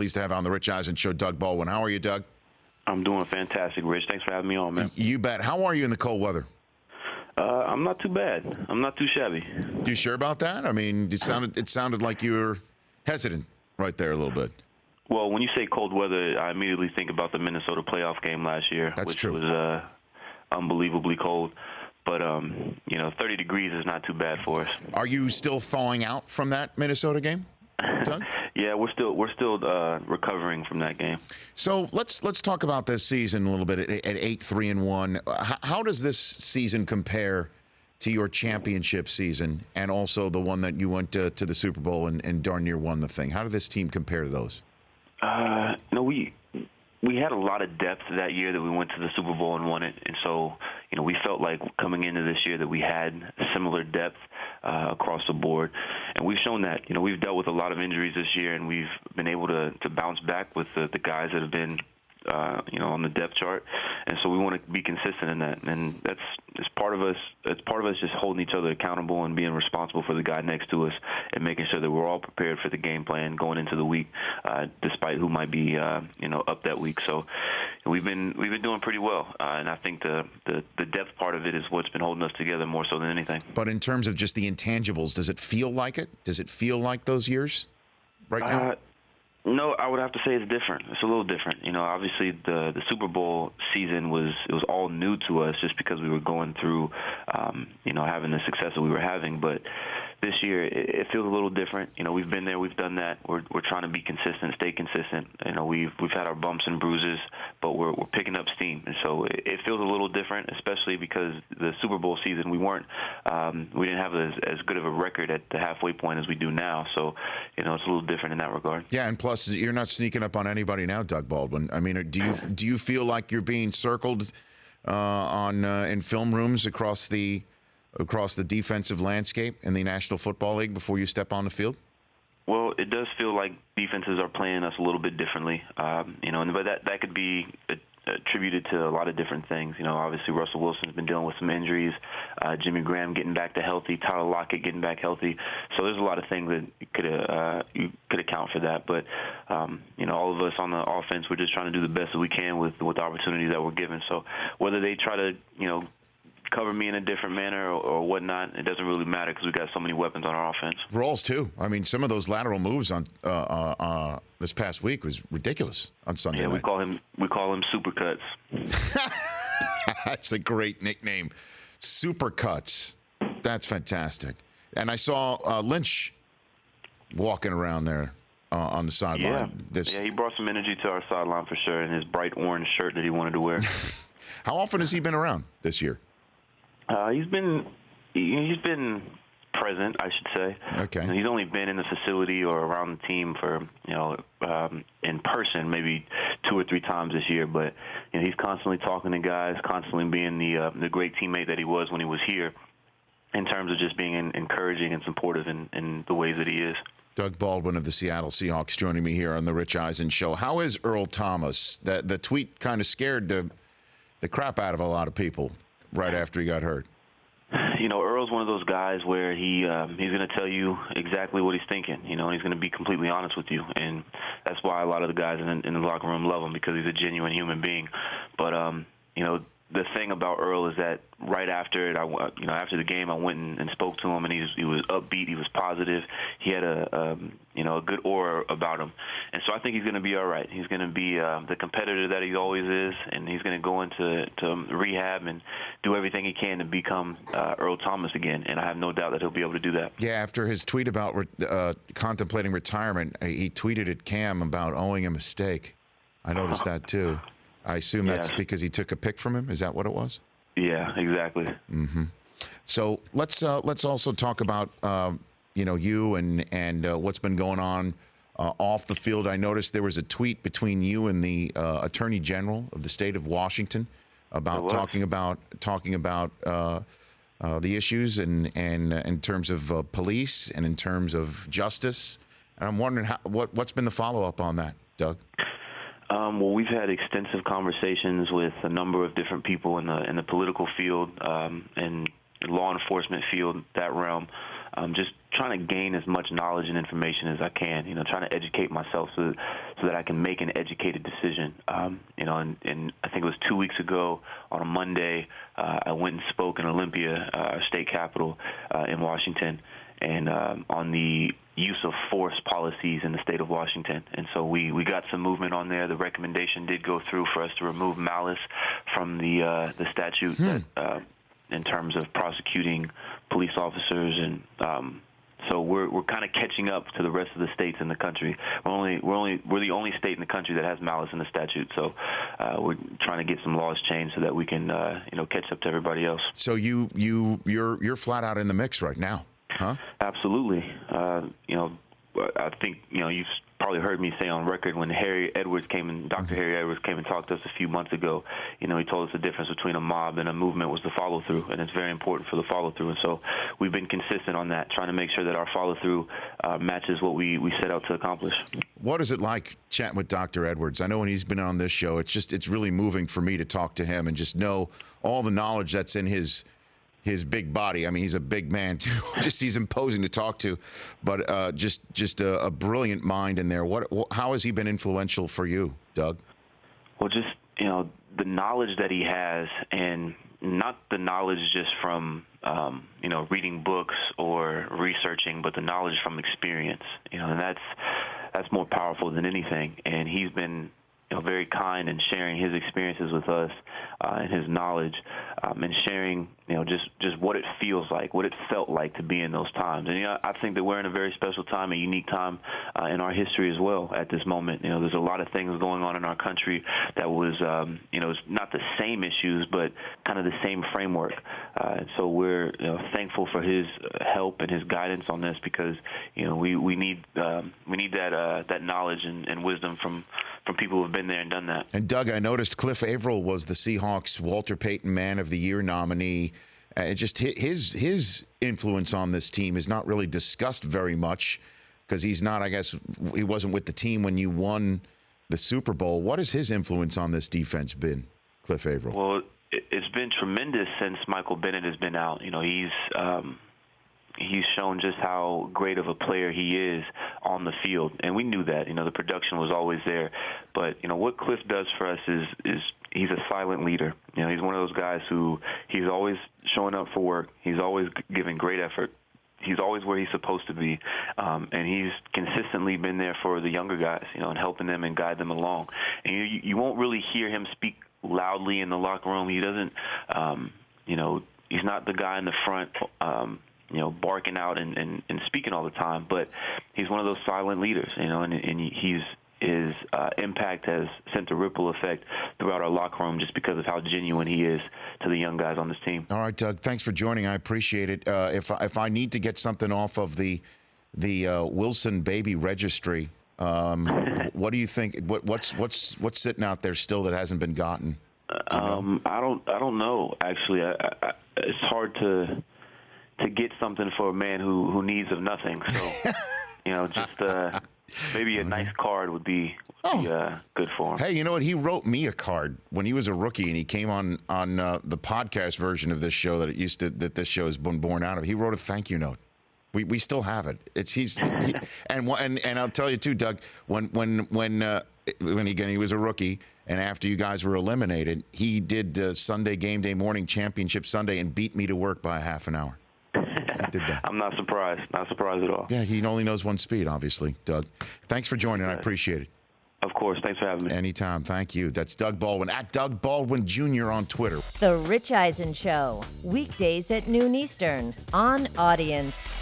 pleased to have on the Rich Eisen Show Doug Baldwin. How are you, Doug? I'm doing fantastic, Rich. Thanks for having me on, man. You bet. How are you in the cold weather? I'm not too bad. I'm not too shabby. You sure about that? I mean, it sounded like you were hesitant right there a little bit. Well, when you say cold weather, I immediately think about the Minnesota playoff game last year, which was unbelievably cold. But 30 degrees is not too bad for us. Are you still thawing out from that Minnesota game, Doug? Yeah, we're still recovering from that game. So let's talk about this season a little bit at 8-3-1. How does this season compare to your championship season and also the one that you went to the Super Bowl and darn near won the thing? How did this team compare to those? We had a lot of depth that year that we went to the Super Bowl and won it, and so we felt like coming into this year that we had similar depth across the board, and we've shown that. We've dealt with a lot of injuries this year, and we've been able to bounce back with the guys that have been on the depth chart, and so we want to be consistent in that, and it's part of us. It's part of us just holding each other accountable and being responsible for the guy next to us, and making sure that we're all prepared for the game plan going into the week, despite who might be up that week. So we've been doing pretty well, and I think the depth part of it is what's been holding us together more so than anything. But in terms of just the intangibles, does it feel like it? Does it feel like those years right now? No, I would have to say it's different. It's a little different. Obviously the Super Bowl season was all new to us just because we were going through, having the success that we were having. But this year it feels a little different. We've been there, we've done that. We're trying to be consistent, stay consistent. We've had our bumps and bruises, but we're picking up steam, and so it feels a little different, especially because the Super Bowl season we didn't have as good of a record at the halfway point as we do now. So it's a little different in that regard. Yeah, and plus you're not sneaking up on anybody now, Doug Baldwin. I mean, do you feel like you're being circled in film rooms across the defensive landscape in the National Football League before you step on the field? Well, it does feel like defenses are playing us a little bit differently, but that could be attributed to a lot of different things. Obviously Russell Wilson's been dealing with some injuries, Jimmy Graham getting back to healthy, Tyler Lockett getting back healthy. So there's a lot of things that you could account for that. But all of us on the offense, we're just trying to do the best that we can with the opportunities that we're given. So whether they try to cover me in a different manner or whatnot, it doesn't really matter because we've got so many weapons on our offense. Rolls too. I mean, some of those lateral moves on this past week was ridiculous on Sunday night. We call him Supercuts. That's a great nickname, Supercuts. That's fantastic. And I saw Lynch walking around there on the sideline. Yeah, he brought some energy to our sideline for sure in his bright orange shirt that he wanted to wear. How often has he been around this year? He's been present, I should say. Okay. He's only been in the facility or around the team for in person maybe 2 or 3 times this year. But he's constantly talking to guys, constantly being the great teammate that he was when he was here, in terms of just being encouraging and supportive in the ways that he is. Doug Baldwin of the Seattle Seahawks joining me here on the Rich Eisen Show. How is Earl Thomas? The tweet kind of scared the crap out of a lot of people right after he got hurt. Earl's one of those guys where he's going to tell you exactly what he's thinking, and he's going to be completely honest with you. And that's why a lot of the guys in the locker room love him, because he's a genuine human being. But, the thing about Earl is that right after it, after the game, I went and spoke to him, and he was upbeat, he was positive, he had a good aura about him, and so I think he's going to be all right. He's going to be the competitor that he always is, and he's going to go into rehab and do everything he can to become Earl Thomas again, and I have no doubt that he'll be able to do that. Yeah, after his tweet about contemplating retirement, he tweeted at Cam about owing a mistake. I noticed that too. I assume that's because he took a pick from him. Is that what it was? Yeah, exactly. Mm-hmm. So let's also talk about you and what's been going on off the field. I noticed there was a tweet between you and the Attorney General of the state of Washington about talking about the issues and in terms of police and in terms of justice. And I'm wondering what's been the follow-up on that, Doug? Well, we've had extensive conversations with a number of different people in the political field and law enforcement field, that realm. just trying to gain as much knowledge and information as I can, trying to educate myself so that I can make an educated decision. And I think it was 2 weeks ago on a Monday, I went and spoke in Olympia, our state capital in Washington, and on the use of force policies in the state of Washington. And so we got some movement on there. The recommendation did go through for us to remove malice from the statute that, in terms of prosecuting police officers. And so we're kind of catching up to the rest of the states in the country. We're the only state in the country that has malice in the statute. So we're trying to get some laws changed so that we can catch up to everybody else. So you're flat out in the mix right now. Huh? Absolutely. I think, you've probably heard me say on record when Dr. Harry Edwards came and talked to us a few months ago, he told us the difference between a mob and a movement was the follow-through, and it's very important for the follow-through. And so we've been consistent on that, trying to make sure that our follow-through matches what we set out to accomplish. What is it like chatting with Dr. Edwards? I know when he's been on this show, it's really moving for me to talk to him and just know all the knowledge that's in his big body. I mean, he's a big man too. He's imposing to talk to, but just a brilliant mind in there. How has he been influential for you, Doug? Well, just the knowledge that he has, and not the knowledge just from reading books or researching, but the knowledge from experience. And that's more powerful than anything. And he's been very kind in sharing his experiences with us and his knowledge, and sharing, just what it feels like, what it felt like to be in those times. And, I think that we're in a very special time, a unique time in our history as well at this moment. There's a lot of things going on in our country that was, it's not the same issues, but kind of the same framework. And so we're thankful for his help and his guidance on this because, we need that knowledge and wisdom from people who have been there and done that. And Doug, I noticed Cliff Averill was the Seahawks Walter Payton Man of the Year nominee. Just his influence on this team is not really discussed very much because he's not, I guess, he wasn't with the team when you won the Super Bowl. What has his influence on this defense been, Cliff Averill? Well, it's been tremendous since Michael Bennett has been out. He's shown just how great of a player he is on the field, and we knew that. The production was always there, but what Cliff does for us is he's a silent leader. He's one of those guys who he's always showing up for work. He's always giving great effort. He's always where he's supposed to be, and he's consistently been there for the younger guys, and helping them and guide them along. And you won't really hear him speak loudly in the locker room. He doesn't, he's not the guy in the front. Barking out and speaking all the time, but he's one of those silent leaders, and his impact has sent a ripple effect throughout our locker room just because of how genuine he is to the young guys on this team. All right, Doug, thanks for joining. I appreciate it. If I need to get something off of the Wilson baby registry, what do you think? What's sitting out there still that hasn't been gotten? I don't know. Actually, it's hard to get something for a man who needs of nothing. So, just maybe a nice card would be good for him. Hey, you know what? He wrote me a card when he was a rookie, and he came on the podcast version of this show that this show has been born out of. He wrote a thank you note. We still have it. And I'll tell you too, Doug. When again he was a rookie, and after you guys were eliminated, he did Sunday Game Day Morning Championship Sunday and beat me to work by a half an hour. Did that. I'm not surprised. Not surprised at all. Yeah, he only knows one speed, obviously, Doug. Thanks for joining. I appreciate it. Of course. Thanks for having me. Anytime. Thank you. That's Doug Baldwin, at Doug Baldwin Jr. on Twitter. The Rich Eisen Show, weekdays at noon Eastern on Audience.